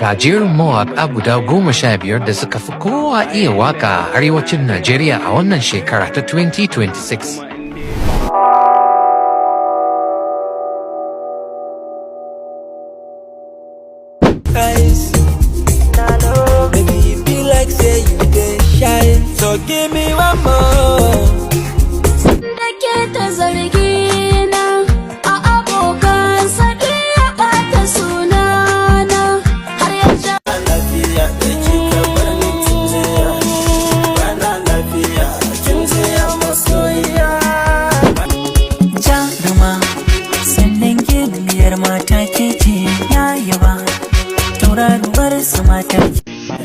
Ga Jerin Mawaka guda 15 da suka fi kowa iya waka a Arewacin Najeriya a wannan shekara ta 2026. So give me one more. Nake ta zargi na a abokan sadi ya ɓata sunana har ya ja lafiya da kika bar ni tunjiya, bana lafiya kin jiya masoyiya. Jaruma sannan gilmiyar mata ke ce yayi ba tauraruwar su mata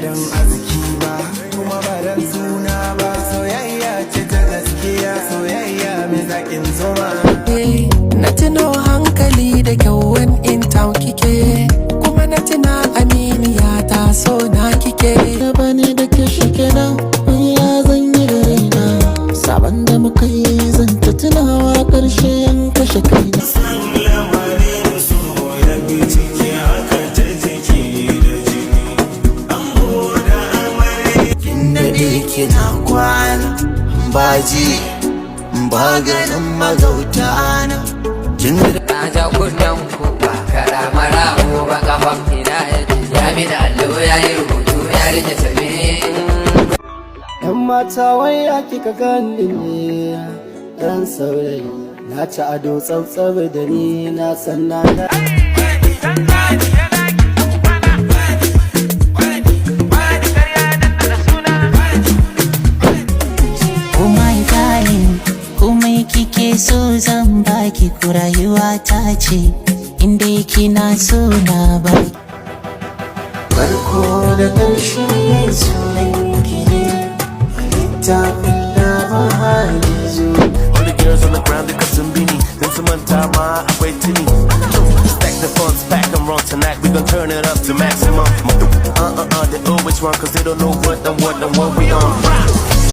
Dan arziki ba kuma ba dan suna ba, soyayya ce ta gaskiya, soyayya mai zaƙin zuma. Na tuno hankali da kyawun in town kike, kuma na tuna aminiya ta so na kike. Gaba ne da ke shike nan, ya zan yi da raina. Sabon da muka yi zan ta tunawa ƙarshe yan kashe kaina. Kina kwana baji ba ganin magauta na kin na ja kunnen ku ba kara mara ko ba kafan ina ya bi da allo ya yi rubutu ya rike tabe Yan mata waya kika gani ne dan saurayi, na ci ado tsabtsab da ni na san na kike so zan baki ku rayuwa ta ce inda kina so na ba farko da ƙarshe sunan ki ne littafin labari zo. All the girls on the ground they got some beanie, then some tama akwai tini. Stack the funds, pack them wrong tonight. We gon' turn it up to maximum. They always run 'cause they don't know what we on.